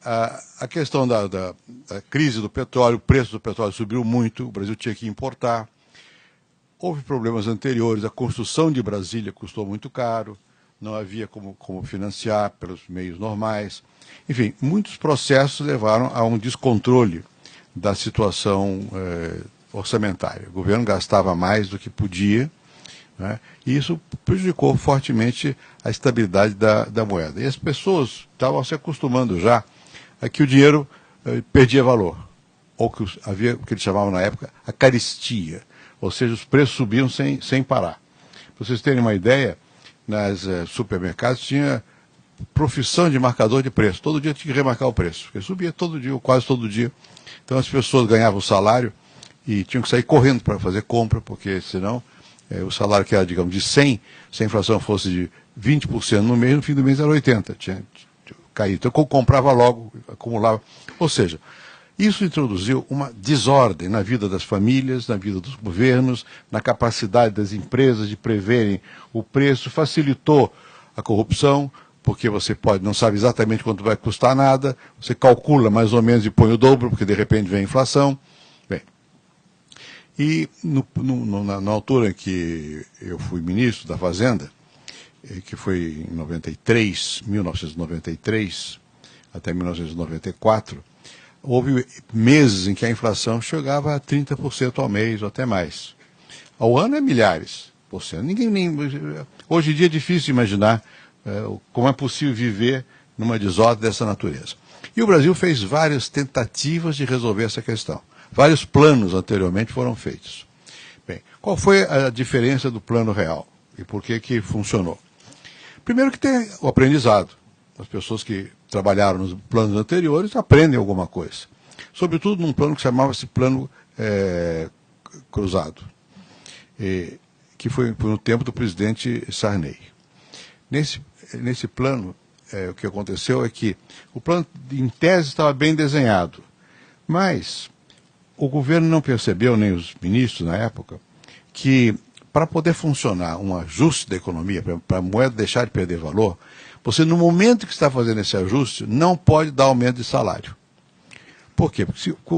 a questão da crise do petróleo, o preço do petróleo subiu muito, o Brasil tinha que importar. Houve problemas anteriores, a construção de Brasília custou muito caro, não havia como financiar pelos meios normais. Enfim, muitos processos levaram a um descontrole da situação orçamentária. O governo gastava mais do que podia, né, e isso prejudicou fortemente a estabilidade da moeda. E as pessoas estavam se acostumando já a que o dinheiro perdia valor, ou que havia o que eles chamavam na época a carestia, ou seja, os preços subiam sem parar. Para vocês terem uma ideia, nas supermercados tinha profissão de marcador de preço. Todo dia tinha que remarcar o preço, porque subia todo dia, ou quase todo dia. Então as pessoas ganhavam o salário e tinham que sair correndo para fazer compra, porque senão o salário que era, digamos, de 100, se a inflação fosse de 20% no mês, no fim do mês era 80%. Tinha caído. Então comprava logo, acumulava. Ou seja, isso introduziu uma desordem na vida das famílias, na vida dos governos, na capacidade das empresas de preverem o preço, facilitou a corrupção, porque você não sabe exatamente quanto vai custar nada, você calcula mais ou menos e põe o dobro, porque de repente vem a inflação. Bem, e na altura em que eu fui ministro da Fazenda, que foi em 1993 até 1994, houve meses em que a inflação chegava a 30% ao mês, ou até mais. Ao ano é milhares por cento. Hoje em dia é difícil imaginar como é possível viver numa desordem dessa natureza. E o Brasil fez várias tentativas de resolver essa questão. Vários planos anteriormente foram feitos. Bem, qual foi a diferença do plano real? E por que funcionou? Primeiro que tem o aprendizado. As pessoas que trabalharam nos planos anteriores aprendem alguma coisa. Sobretudo num plano que chamava-se plano cruzado, que foi no tempo do presidente Sarney. Nesse plano, o que aconteceu é que o plano, em tese, estava bem desenhado, mas o governo não percebeu, nem os ministros na época, que para poder funcionar um ajuste da economia, para a moeda deixar de perder valor, você, no momento que está fazendo esse ajuste, não pode dar aumento de salário. Por quê?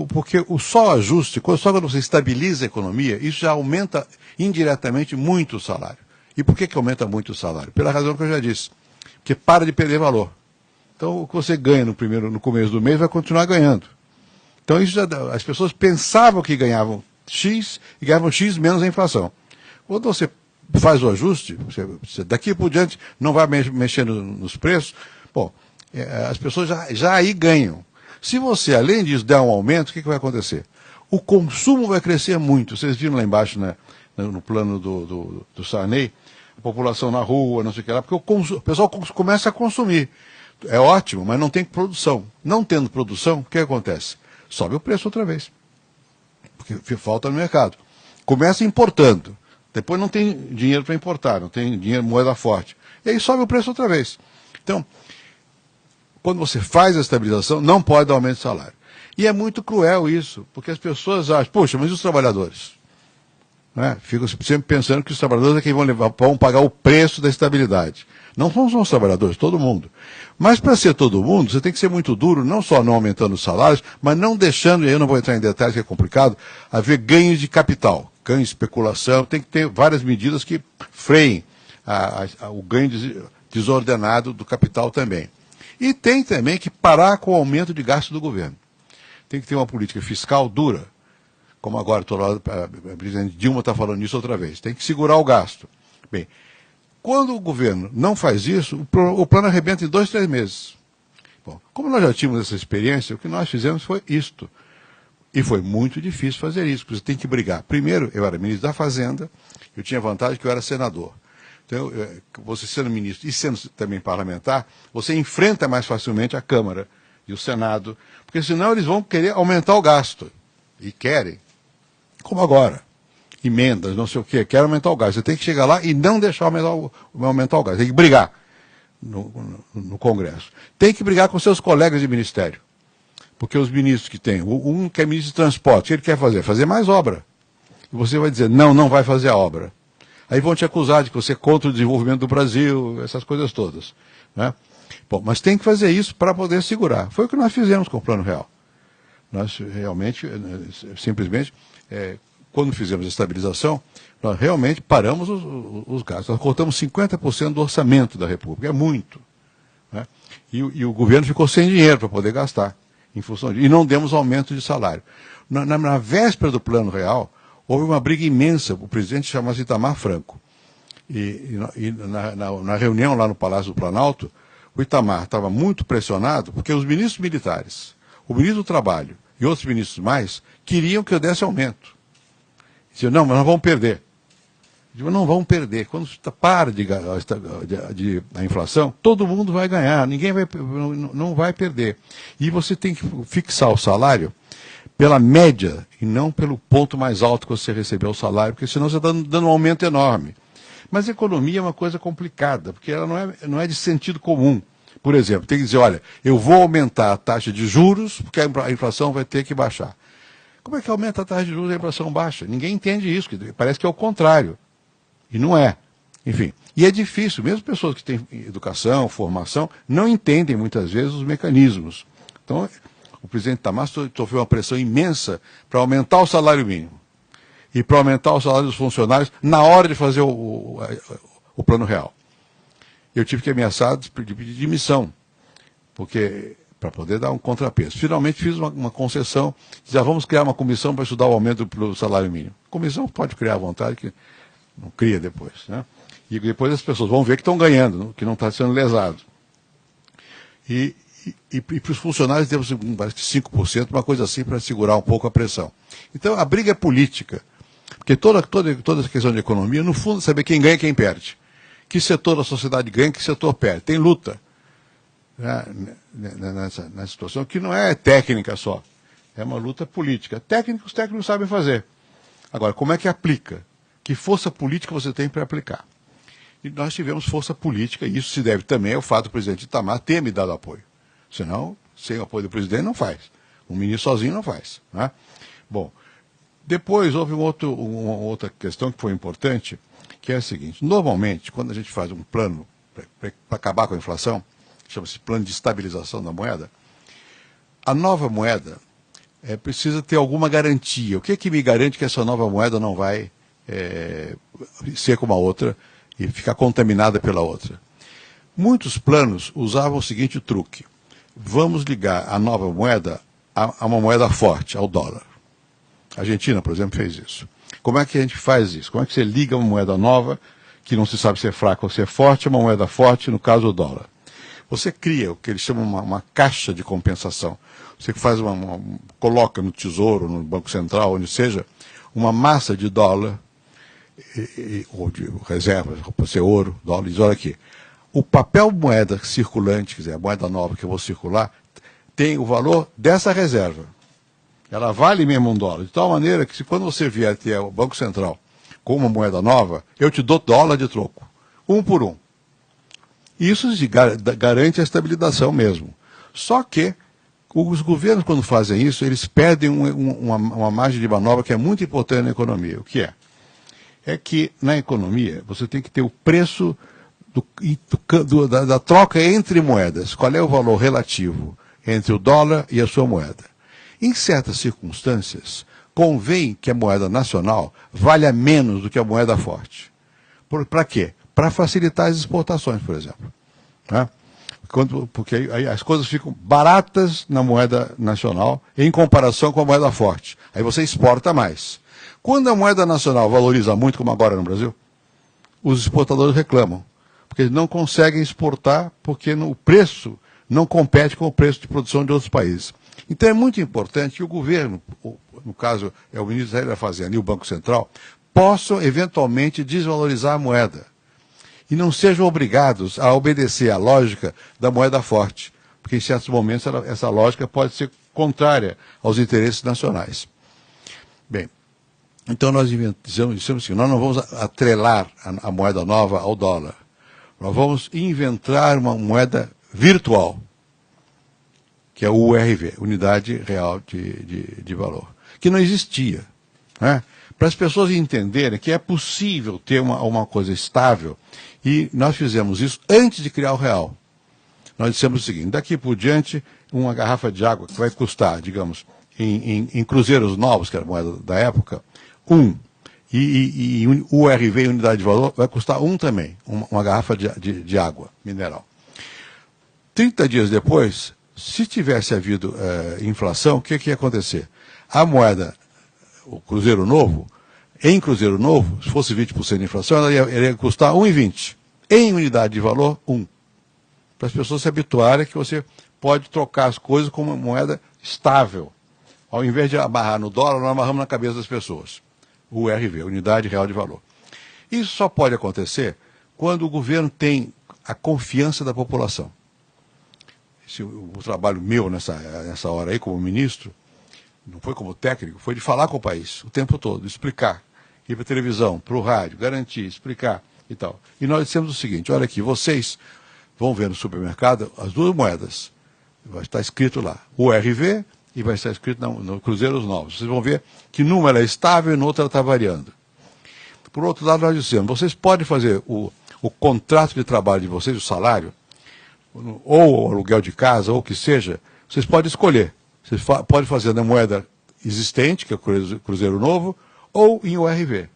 Porque o só ajuste, só quando você estabiliza a economia, isso já aumenta indiretamente muito o salário. E por que aumenta muito o salário? Pela razão que eu já disse, porque para de perder valor. Então, o que você ganha no começo do mês vai continuar ganhando. Então, as pessoas pensavam que ganhavam X e ganhavam X menos a inflação. Quando você faz o ajuste, você daqui por diante não vai mexer nos preços, bom, as pessoas já aí ganham. Se você, além disso, der um aumento, o que vai acontecer? O consumo vai crescer muito. Vocês viram lá embaixo, né, no plano do Sarney, a população na rua, não sei o que lá, porque o pessoal começa a consumir. É ótimo, mas não tem produção. Não tendo produção, o que acontece? Sobe o preço outra vez, porque falta no mercado. Começa importando. Depois não tem dinheiro para importar, não tem dinheiro, moeda forte. E aí sobe o preço outra vez. Então, quando você faz a estabilização, não pode dar aumento de salário. E é muito cruel isso, porque as pessoas acham, poxa, mas e os trabalhadores? Né? Ficam sempre pensando que os trabalhadores é quem vão pagar o preço da estabilidade. Não são os trabalhadores, todo mundo. Mas para ser todo mundo, você tem que ser muito duro, não só não aumentando os salários, mas não deixando, e eu não vou entrar em detalhes que é complicado, haver ganhos de capital. Ganho de especulação, tem que ter várias medidas que freiem o ganho desordenado do capital também. E tem também que parar com o aumento de gasto do governo. Tem que ter uma política fiscal dura, como agora a presidente Dilma está falando isso outra vez. Tem que segurar o gasto. Bem, quando o governo não faz isso, o plano arrebenta em 2, 3 meses. Bom, como nós já tínhamos essa experiência, o que nós fizemos foi isto. E foi muito difícil fazer isso, porque você tem que brigar. Primeiro, eu era ministro da Fazenda, eu tinha vantagem que eu era senador. Então, você sendo ministro e sendo também parlamentar, você enfrenta mais facilmente a Câmara e o Senado, porque senão eles vão querer aumentar o gasto. E querem. Como agora. Emendas, não sei o quê, querem aumentar o gasto. Você tem que chegar lá e não deixar aumentar o gasto. Tem que brigar no Congresso. Tem que brigar com seus colegas de ministério. Porque os ministros que tem, um que é ministro de transporte, o que ele quer fazer? Fazer mais obra. E você vai dizer, não vai fazer a obra. Aí vão te acusar de que você é contra o desenvolvimento do Brasil, essas coisas todas. Né? Bom, mas tem que fazer isso para poder segurar. Foi o que nós fizemos com o Plano Real. Nós realmente, simplesmente, quando fizemos a estabilização, nós realmente paramos os gastos. Nós cortamos 50% do orçamento da República, é muito. Né? E o governo ficou sem dinheiro para poder gastar, em função disso. E não demos aumento de salário. Na véspera do Plano Real, houve uma briga imensa, o presidente chama-se Itamar Franco. E na reunião lá no Palácio do Planalto, o Itamar estava muito pressionado, porque os ministros militares, o ministro do Trabalho e outros ministros mais, queriam que eu desse aumento. Diziam, não, mas nós vamos perder. Eu digo, não vamos perder. Quando para a inflação, todo mundo vai ganhar, ninguém não vai perder. E você tem que fixar o salário pela média e não pelo ponto mais alto que você recebeu o salário, porque senão você está dando um aumento enorme. Mas a economia é uma coisa complicada, porque ela não é de sentido comum. Por exemplo, tem que dizer, olha, eu vou aumentar a taxa de juros, porque a inflação vai ter que baixar. Como é que aumenta a taxa de juros e a inflação baixa? Ninguém entende isso, parece que é o contrário. E não é. Enfim, e é difícil, mesmo pessoas que têm educação, formação, não entendem muitas vezes os mecanismos. Então, o presidente Itamar sofreu uma pressão imensa para aumentar o salário mínimo e para aumentar o salário dos funcionários na hora de fazer o Plano Real. Eu tive que ameaçar de pedir demissão, porque para poder dar um contrapeso. Finalmente fiz uma concessão, já vamos criar uma comissão para estudar o aumento do salário mínimo. A comissão pode criar à vontade, que não cria depois. Né? E depois as pessoas vão ver que estão ganhando, que não está sendo lesado. E para os funcionários temos, parece que 5%, uma coisa assim, para segurar um pouco a pressão. Então a briga é política, porque toda essa questão de economia, no fundo, é saber quem ganha e quem perde. Que setor da sociedade ganha, que setor perde. Tem luta, né, nessa situação, que não é técnica só, é uma luta política. Os técnicos sabem fazer. Agora, como é que aplica? Que força política você tem para aplicar? E nós tivemos força política, e isso se deve também ao fato do presidente Itamar ter me dado apoio. Senão, sem o apoio do presidente, não faz. Um ministro sozinho não faz. Né? Bom, depois houve uma outra questão que foi importante, que é a seguinte. Normalmente, quando a gente faz um plano para acabar com a inflação, chama-se plano de estabilização da moeda, a nova moeda precisa ter alguma garantia. O que é que me garante que essa nova moeda não vai ser como a outra e ficar contaminada pela outra? Muitos planos usavam o seguinte truque. Vamos ligar a nova moeda a uma moeda forte, ao dólar. A Argentina, por exemplo, fez isso. Como é que a gente faz isso? Como é que você liga uma moeda nova, que não se sabe se é fraca ou se é forte, a uma moeda forte, no caso o dólar? Você cria o que eles chamam uma caixa de compensação. Você faz coloca no Tesouro, no Banco Central, onde seja, uma massa de dólar, ou de reservas, pode ser ouro, dólar, diz, olha aqui, o papel moeda circulante, quer dizer, a moeda nova que eu vou circular, tem o valor dessa reserva. Ela vale mesmo $1. De tal maneira que, quando você vier até o Banco Central com uma moeda nova, eu te dou dólar de troco, um por um. Isso garante a estabilização mesmo. Só que os governos, quando fazem isso, eles perdem uma margem de manobra que é muito importante na economia. O que é? É que, na economia, você tem que ter o preço da troca entre moedas. Qual é o valor relativo entre o dólar e a sua moeda? Em certas circunstâncias, convém que a moeda nacional valha menos do que a moeda forte. Para quê? Para facilitar as exportações, por exemplo. Né? Porque aí as coisas ficam baratas na moeda nacional em comparação com a moeda forte. Aí você exporta mais. Quando a moeda nacional valoriza muito, como agora no Brasil, os exportadores reclamam. Porque eles não conseguem exportar porque o preço não compete com o preço de produção de outros países. Então é muito importante que o governo, no caso é o Ministério da Fazenda e o Banco Central, possam eventualmente desvalorizar a moeda. E não sejam obrigados a obedecer à lógica da moeda forte. Porque em certos momentos essa lógica pode ser contrária aos interesses nacionais. Bem, então nós dissemos assim, nós não vamos atrelar a moeda nova ao dólar. Nós vamos inventar uma moeda virtual, que é o URV, Unidade Real de Valor, que não existia. Né? Para as pessoas entenderem que é possível ter uma coisa estável, e nós fizemos isso antes de criar o real. nós dissemos o seguinte: daqui por diante, uma garrafa de água que vai custar, digamos, em cruzeiros novos, que era a moeda da época, e URV, unidade de valor, vai custar também, uma garrafa de água mineral. 30 dias depois, se tivesse havido inflação, o que ia acontecer? A moeda, o cruzeiro novo, em cruzeiro novo, se fosse 20% de inflação, ela ia custar 1,20. Em unidade de valor, 1. Para as pessoas se habituarem que você pode trocar as coisas com uma moeda estável. Ao invés de amarrar no dólar, nós amarramos na cabeça das pessoas. O URV, Unidade Real de Valor. Isso só pode acontecer quando o governo tem a confiança da população. O trabalho meu nessa hora aí, como ministro, não foi como técnico, foi de falar com o país o tempo todo, explicar. Ir para a televisão, para o rádio, garantir, explicar e tal. E nós dissemos o seguinte: olha aqui, vocês vão ver no supermercado as duas moedas. Vai estar escrito lá, URV, e vai estar escrito no Cruzeiros Novos. Vocês vão ver que numa ela é estável e no outro ela está variando. Por outro lado, nós dissemos: vocês podem fazer o contrato de trabalho de vocês, o salário, ou o aluguel de casa, ou o que seja, vocês podem escolher. Vocês podem fazer na moeda existente, que é o Cruzeiro Novo, ou em URV.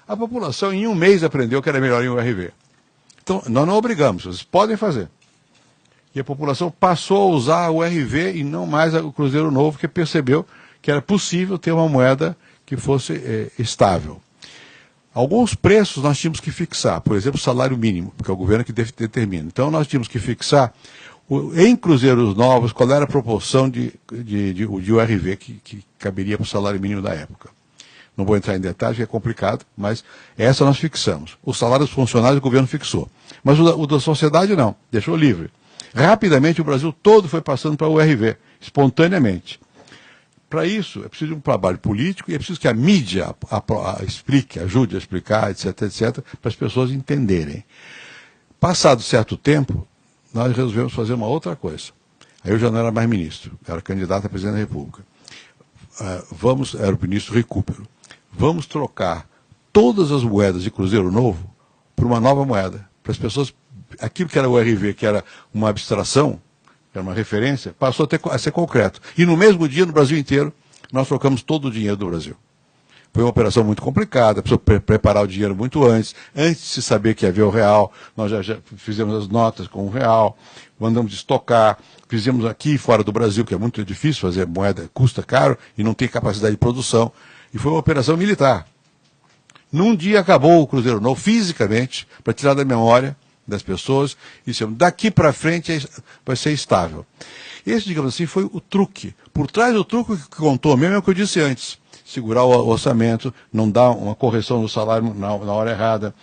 A população em um mês aprendeu que era melhor em URV. Então, nós não obrigamos, vocês podem fazer. E a população passou a usar o URV e não mais o Cruzeiro Novo, porque percebeu que era possível ter uma moeda que fosse estável. Alguns preços nós tínhamos que fixar, por exemplo, o salário mínimo, porque é o governo que determina. Então nós tínhamos que fixar, em cruzeiros novos, qual era a proporção de URV que caberia para o salário mínimo da época. Não vou entrar em detalhes, que é complicado, mas essa nós fixamos. O salário dos funcionários o governo fixou. Mas o da sociedade não, deixou livre. Rapidamente o Brasil todo foi passando para o URV, espontaneamente. Para isso, é preciso um trabalho político e é preciso que a mídia explique, ajude a explicar, etc., etc., para as pessoas entenderem. Passado certo tempo, nós resolvemos fazer uma outra coisa. Aí eu já não era mais ministro, era candidato a presidente da República. Era o ministro Recupero. Vamos trocar todas as moedas de Cruzeiro Novo por uma nova moeda. Para as pessoas, aquilo que era o URV, que era uma abstração, era uma referência, passou a ser concreto. E no mesmo dia, no Brasil inteiro, nós trocamos todo o dinheiro do Brasil. Foi uma operação muito complicada, precisou preparar o dinheiro muito antes de se saber que havia o real, nós já fizemos as notas com o real, mandamos estocar, fizemos aqui fora do Brasil, que é muito difícil fazer moeda, custa caro e não tem capacidade de produção, e foi uma operação militar. Num dia acabou o Cruzeiro Novo, fisicamente, para tirar da memória das pessoas, e dissemos, daqui para frente vai ser estável. Esse, digamos assim, foi o truque. Por trás do truque que contou mesmo é o que eu disse antes. Segurar o orçamento, não dar uma correção do salário na hora errada,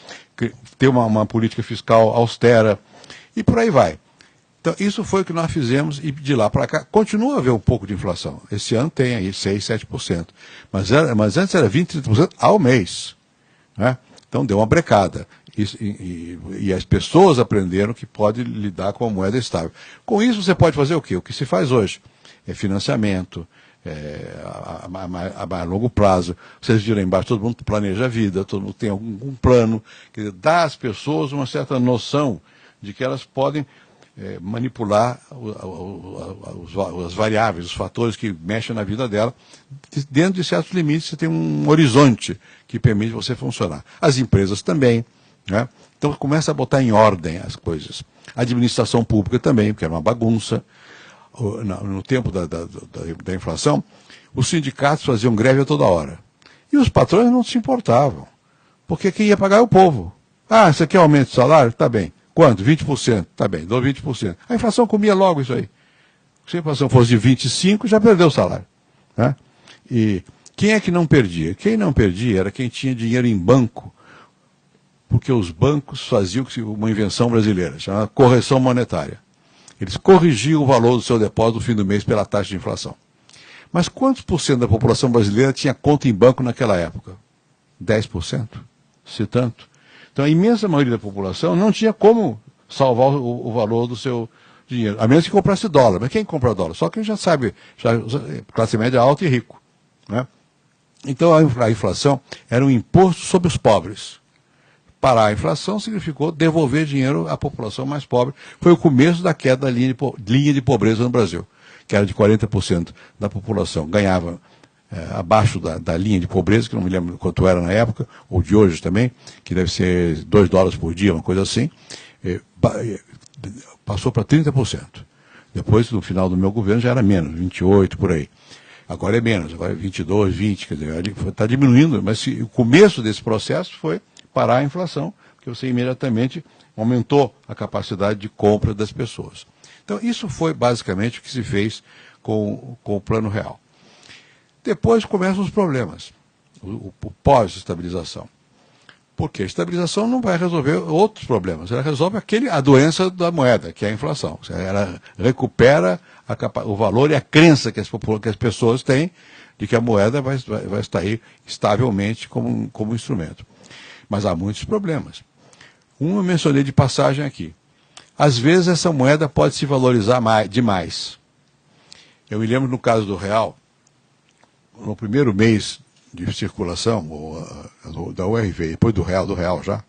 ter uma política fiscal austera, e por aí vai. Então, isso foi o que nós fizemos, e de lá para cá, continua a haver um pouco de inflação. Esse ano tem aí 6%, 7%. Mas antes era 20%, 30% ao mês. Né? Então, deu uma brecada. E as pessoas aprenderam que pode lidar com a moeda estável. Com isso, você pode fazer o quê? O que se faz hoje é financiamento, a longo prazo. Vocês viram aí embaixo, todo mundo planeja a vida, todo mundo tem algum plano. Quer dizer, dá às pessoas uma certa noção de que elas podem manipular as variáveis, os fatores que mexem na vida dela. Dentro de certos limites, você tem um horizonte que permite você funcionar. As empresas também. Né? Então começa a botar em ordem as coisas. A administração pública também, porque era uma bagunça. No tempo da inflação, os sindicatos faziam greve a toda hora. E os patrões não se importavam. Porque quem ia pagar é o povo. Ah, você quer aumento de salário? Tá bem. Quanto? 20%. Tá bem, dou 20%. A inflação comia logo isso aí. Se a inflação fosse de 25%, já perdeu o salário. Né? E quem é que não perdia? Quem não perdia era quem tinha dinheiro em banco, porque os bancos faziam uma invenção brasileira, chamada correção monetária. Eles corrigiam o valor do seu depósito no fim do mês pela taxa de inflação. Mas quantos por cento da população brasileira tinha conta em banco naquela época? 10%? Se tanto. Então a imensa maioria da população não tinha como salvar o valor do seu dinheiro, a menos que comprasse dólar. Mas quem compra dólar? Só quem já sabe, classe média alta e rico. Né? Então a inflação era um imposto sobre os pobres. parar a inflação significou devolver dinheiro à população mais pobre. Foi o começo da queda da linha de pobreza no Brasil, que era de 40% da população ganhava abaixo da linha de pobreza, que não me lembro quanto era na época, ou de hoje também, que deve ser $2 por dia, uma coisa assim, passou para 30%. Depois, no final do meu governo, já era menos, 28% por aí. Agora é menos, agora é 22, 20, quer dizer, está diminuindo, mas o começo desse processo foi parar a inflação, porque você imediatamente aumentou a capacidade de compra das pessoas. Então, isso foi basicamente o que se fez com o Plano Real. Depois começam os problemas, o pós-estabilização. Porque a estabilização não vai resolver outros problemas, ela resolve a doença da moeda, que é a inflação. Ela recupera o valor e a crença que as pessoas têm de que a moeda vai estar aí estavelmente como instrumento. Mas há muitos problemas. Um eu mencionei de passagem aqui. Às vezes essa moeda pode se valorizar demais. Eu me lembro no caso do real, no primeiro mês de circulação da URV, depois do real já,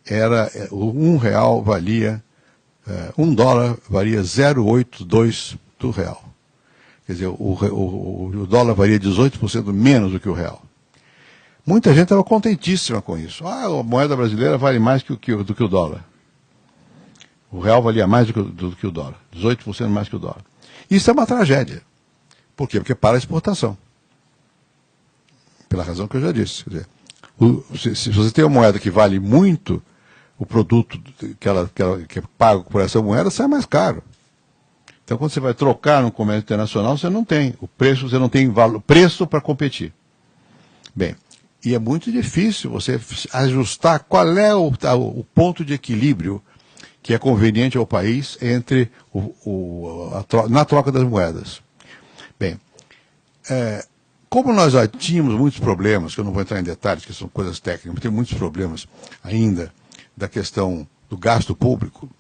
R$1 valia, $1 valia 0,82 do real. Quer dizer, o dólar valia 18% menos do que o real. Muita gente estava contentíssima com isso. A moeda brasileira vale mais do que o dólar. O real valia mais do que o dólar, 18% mais que o dólar. Isso é uma tragédia. Por quê? Porque para a exportação. Pela razão que eu já disse. Quer dizer, se você tem uma moeda que vale muito, o produto que é pago por essa moeda sai mais caro. Então, quando você vai trocar no comércio internacional, você não tem o preço, você não tem preço para competir. Bem, e é muito difícil você ajustar qual é o ponto de equilíbrio que é conveniente ao país entre na troca das moedas. Bem, como nós já tínhamos muitos problemas, que eu não vou entrar em detalhes, que são coisas técnicas, mas tem muitos problemas ainda da questão do gasto público,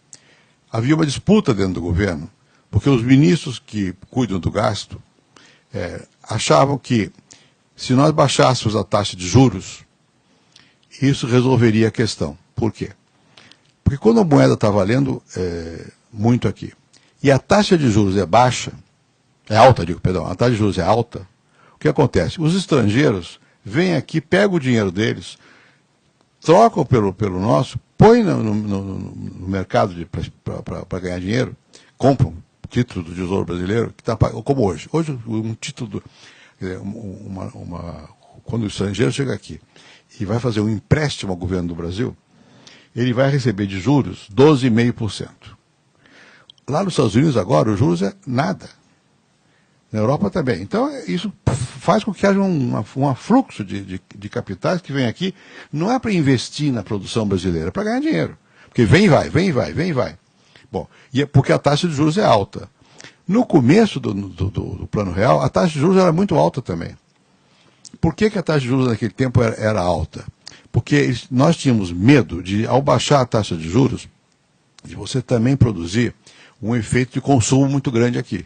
havia uma disputa dentro do governo, porque os ministros que cuidam do gasto achavam que, se nós baixássemos a taxa de juros, isso resolveria a questão. Por quê? Porque quando a moeda está valendo muito aqui, e a taxa de juros é alta, a taxa de juros é alta, o que acontece? Os estrangeiros vêm aqui, pegam o dinheiro deles, trocam pelo nosso, põem no mercado para ganhar dinheiro, compram título do Tesouro Brasileiro, que tá, como hoje. Hoje, um título, quando o estrangeiro chega aqui e vai fazer um empréstimo ao governo do Brasil, ele vai receber de juros 12,5%. Lá nos Estados Unidos agora, os juros é nada. Na Europa também. Então, isso faz com que haja um afluxo de capitais que vem aqui, não é para investir na produção brasileira, é para ganhar dinheiro. Porque vem e vai, vem e vai, vem e vai. Bom, e é porque a taxa de juros é alta. No começo do Plano Real, a taxa de juros era muito alta também. Por que a taxa de juros naquele tempo era alta? Porque nós tínhamos medo de, ao baixar a taxa de juros, de você também produzir um efeito de consumo muito grande aqui.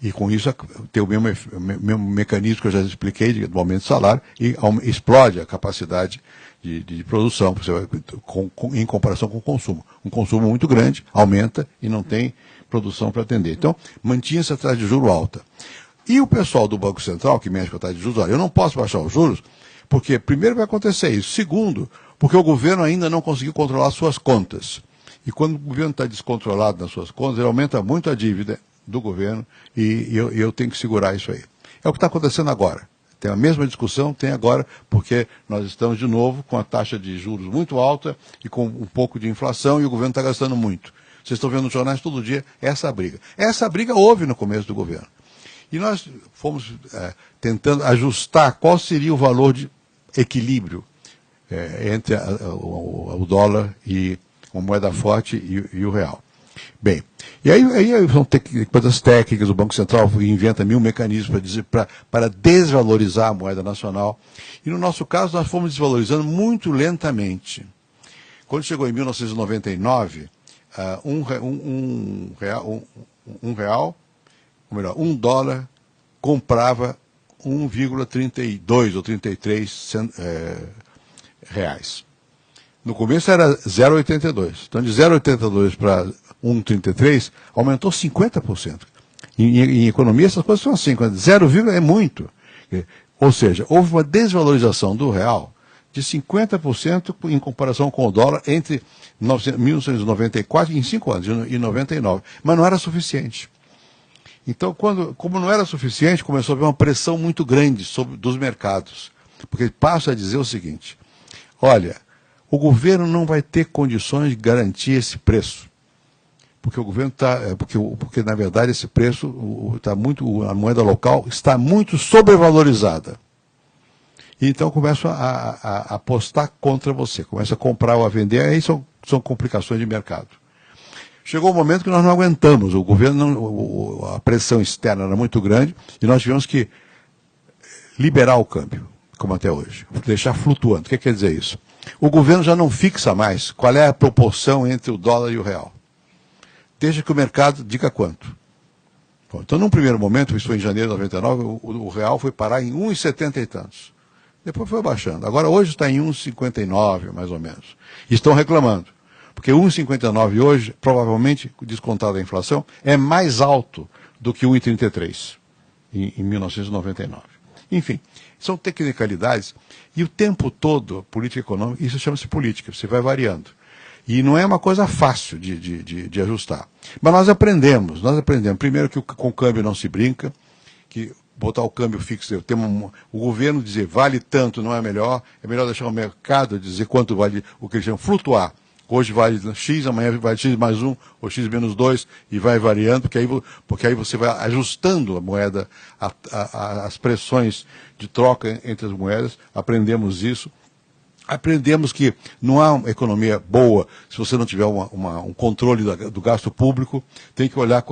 E com isso tem o mesmo mecanismo que eu já expliquei do aumento de salário e explode a capacidade de produção em comparação com o consumo. Um consumo muito grande, aumenta e não tem produção para atender. Então, mantinha-se a taxa de juros alta. E o pessoal do Banco Central, que mexe com a taxa de juros, olha, eu não posso baixar os juros, porque primeiro vai acontecer isso. Segundo, porque o governo ainda não conseguiu controlar suas contas. E quando o governo está descontrolado nas suas contas, ele aumenta muito a dívida do governo e eu tenho que segurar isso aí. É o que está acontecendo agora. Tem a mesma discussão, tem agora, porque nós estamos de novo com a taxa de juros muito alta e com um pouco de inflação e o governo está gastando muito. Vocês estão vendo nos jornais todo dia essa briga. Essa briga houve no começo do governo. E nós fomos tentando ajustar qual seria o valor de equilíbrio entre o dólar e uma moeda forte e o real. Bem, e aí vão ter coisas técnicas, o Banco Central inventa 1000 mecanismos para desvalorizar a moeda nacional. E no nosso caso, nós fomos desvalorizando muito lentamente. Quando chegou em 1999, um dólar comprava 1,32 ou 33 reais. No começo era 0,82. Então, de 0,82 para 1,33, aumentou 50%. Em economia, essas coisas são assim. 0, é muito. Ou seja, houve uma desvalorização do real de 50% em comparação com o dólar entre 1994, em 5 anos, e 99. Mas não era suficiente. Então, como não era suficiente, começou a haver uma pressão muito grande dos mercados. Porque passa a dizer o seguinte: olha, o governo não vai ter condições de garantir esse preço. Porque o governo porque na verdade esse preço a moeda local está muito sobrevalorizada. E então começam a apostar contra você, começa a comprar ou a vender, aí são complicações de mercado. Chegou um momento que nós não aguentamos, o governo a pressão externa era muito grande e nós tivemos que liberar o câmbio, como até hoje, deixar flutuando. O que quer dizer isso? O governo já não fixa mais qual é a proporção entre o dólar e o real. Deixa que o mercado diga quanto. Bom, então, num primeiro momento, isso foi em janeiro de 99, o real foi parar em 1,70 e tantos. Depois foi baixando. Agora, hoje está em 1,59, mais ou menos. E estão reclamando. Porque 1,59 hoje, provavelmente, descontado a inflação, é mais alto do que 1,33 em 1999. Enfim, são tecnicalidades. E o tempo todo, política econômica, isso chama-se política, você vai variando. E não é uma coisa fácil de ajustar. Mas nós aprendemos. Primeiro que com o câmbio não se brinca, que botar o câmbio fixo, o governo dizer vale tanto não é melhor deixar o mercado dizer quanto vale o que eles chamam flutuar. Hoje vale X, amanhã vale X mais 1, ou X menos 2, e vai variando, porque aí você vai ajustando a moeda, as pressões de troca entre as moedas, aprendemos isso. Aprendemos que não há uma economia boa se você não tiver um controle do gasto público. Tem que olhar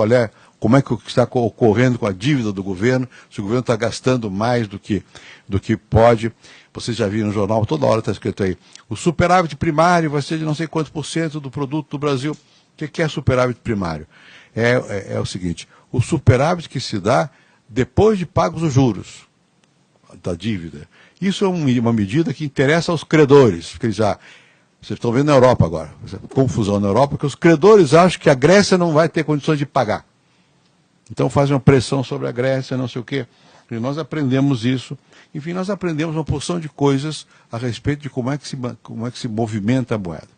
como é que está ocorrendo com a dívida do governo, se o governo está gastando mais do que pode. Vocês já viram no jornal, toda hora está escrito aí, o superávit primário vai ser de não sei quantos % do produto do Brasil. O que é superávit primário? É o seguinte, o superávit que se dá depois de pagos os juros da dívida. Isso é uma medida que interessa aos credores, porque vocês estão vendo na Europa agora, confusão na Europa, porque os credores acham que a Grécia não vai ter condições de pagar. Então fazem uma pressão sobre a Grécia, não sei o quê. E nós aprendemos isso. Enfim, nós aprendemos uma porção de coisas a respeito de como é que se movimenta a moeda.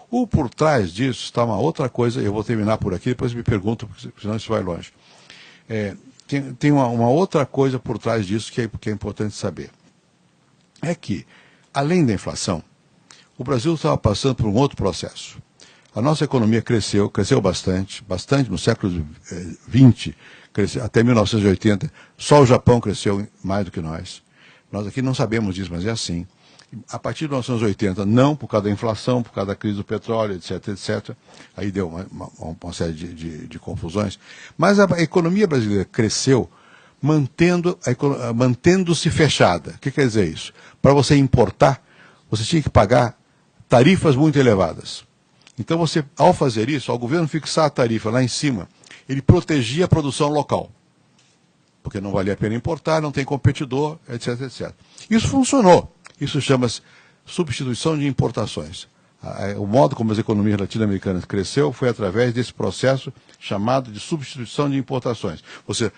Por trás disso está uma outra coisa, eu vou terminar por aqui, depois me perguntam, porque senão isso vai longe. Tem uma outra coisa por trás disso que é importante saber. É que, além da inflação, o Brasil estava passando por um outro processo. A nossa economia cresceu bastante no século XX, até 1980, só o Japão cresceu mais do que nós. Nós aqui não sabemos disso, mas é assim. A partir de 1980, não, por causa da inflação, por causa da crise do petróleo, etc., etc., aí deu uma série de confusões. Mas a economia brasileira cresceu mantendo-se fechada. O que quer dizer isso? Para você importar, você tinha que pagar tarifas muito elevadas. Então, ao fazer isso, ao governo fixar a tarifa lá em cima, ele protegia a produção local. Porque não valia a pena importar, não tem competidor, etc., etc. Isso funcionou. Isso chama-se substituição de importações. O modo como as economias latino-americanas cresceu foi através desse processo chamado de substituição de importações. Você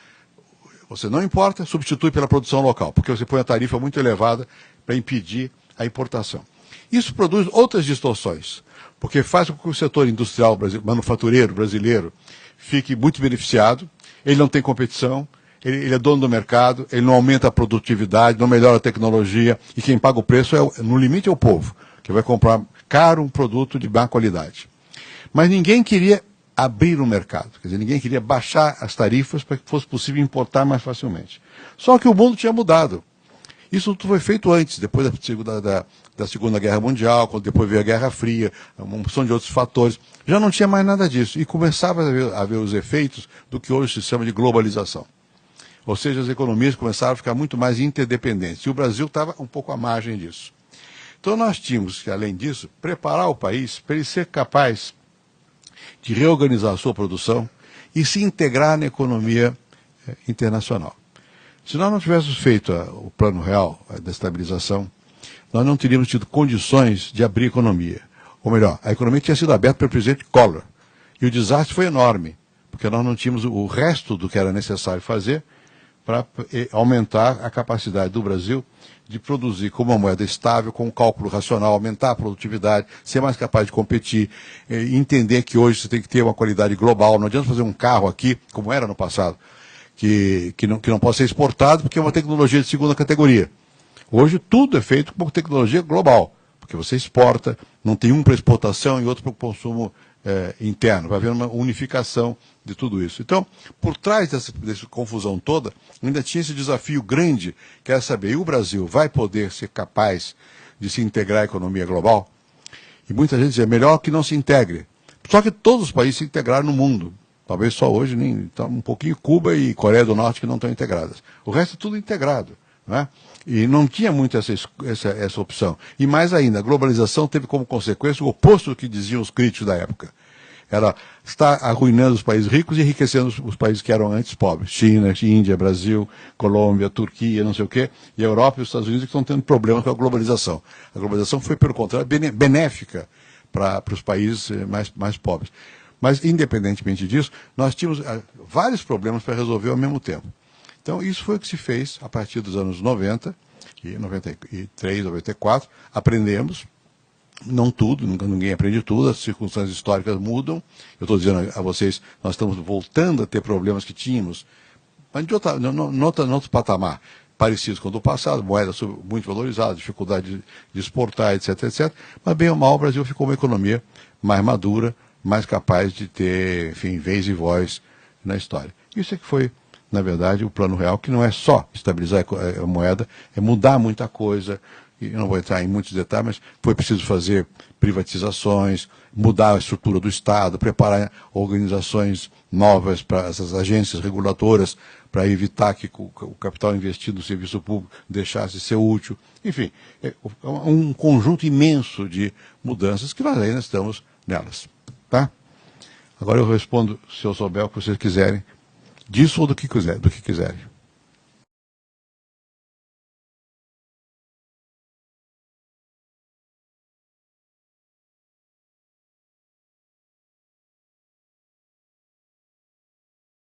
não importa, substitui pela produção local, porque você põe a tarifa muito elevada para impedir a importação. Isso produz outras distorções, porque faz com que o setor industrial manufatureiro brasileiro fique muito beneficiado, ele não tem competição, ele é dono do mercado, ele não aumenta a produtividade, não melhora a tecnologia, e quem paga o preço, no limite, é o povo, que vai comprar caro um produto de má qualidade. Mas ninguém queria abrir o mercado, quer dizer, ninguém queria baixar as tarifas para que fosse possível importar mais facilmente. Só que o mundo tinha mudado. Isso tudo foi feito antes, depois da Segunda Guerra Mundial, quando depois veio a Guerra Fria, uma opção de outros fatores. Já não tinha mais nada disso. E começava a ver os efeitos do que hoje se chama de globalização. Ou seja, as economias começaram a ficar muito mais interdependentes. E o Brasil estava um pouco à margem disso. Então nós tínhamos que, além disso, preparar o país para ele ser capaz de reorganizar a sua produção e se integrar na economia internacional. Se nós não tivéssemos feito o plano real da estabilização, nós não teríamos tido condições de abrir a economia. Ou melhor, a economia tinha sido aberta pelo presidente Collor. E o desastre foi enorme, porque nós não tínhamos o resto do que era necessário fazer para aumentar a capacidade do Brasil de produzir com uma moeda estável, com um cálculo racional, aumentar a produtividade, ser mais capaz de competir, entender que hoje você tem que ter uma qualidade global. Não adianta fazer um carro aqui, como era no passado, que não pode ser exportado porque é uma tecnologia de segunda categoria. Hoje tudo é feito com tecnologia global, porque você exporta, não tem um para exportação e outro para o consumo interno. Vai haver uma unificação de tudo isso. Então, por trás dessa confusão toda, ainda tinha esse desafio grande, que era saber, e o Brasil vai poder ser capaz de se integrar à economia global? E muita gente dizia, melhor que não se integre. Só que todos os países se integraram no mundo. Talvez só hoje, tá um pouquinho Cuba e Coreia do Norte que não estão integradas. O resto é tudo integrado. Né? E não tinha muito essa opção. E mais ainda, a globalização teve como consequência o oposto do que diziam os críticos da época. Ela está arruinando os países ricos e enriquecendo os países que eram antes pobres. China, Índia, Brasil, Colômbia, Turquia, não sei o quê. E a Europa e os Estados Unidos que estão tendo problemas com a globalização. A globalização foi, pelo contrário, benéfica para os países mais pobres. Mas, independentemente disso, nós tínhamos vários problemas para resolver ao mesmo tempo. Então, isso foi o que se fez a partir dos anos 90, e 93, 94. Aprendemos. Não tudo, ninguém aprende tudo, as circunstâncias históricas mudam. Eu estou dizendo a vocês, nós estamos voltando a ter problemas que tínhamos, mas de outro patamar, parecidos com o do passado, moeda muito valorizada, dificuldade de exportar, etc, etc. Mas bem ou mal, o Brasil ficou uma economia mais madura, mais capaz de ter, enfim, vez e voz na história. Isso é que foi, na verdade, o Plano Real, que não é só estabilizar a moeda, é mudar muita coisa. Eu não vou entrar em muitos detalhes, mas foi preciso fazer privatizações, mudar a estrutura do Estado, preparar organizações novas para essas agências reguladoras, para evitar que o capital investido no serviço público deixasse de ser útil. Enfim, é um conjunto imenso de mudanças que nós ainda estamos nelas. Tá? Agora eu respondo, se eu souber o que vocês quiserem, disso ou do que quiserem.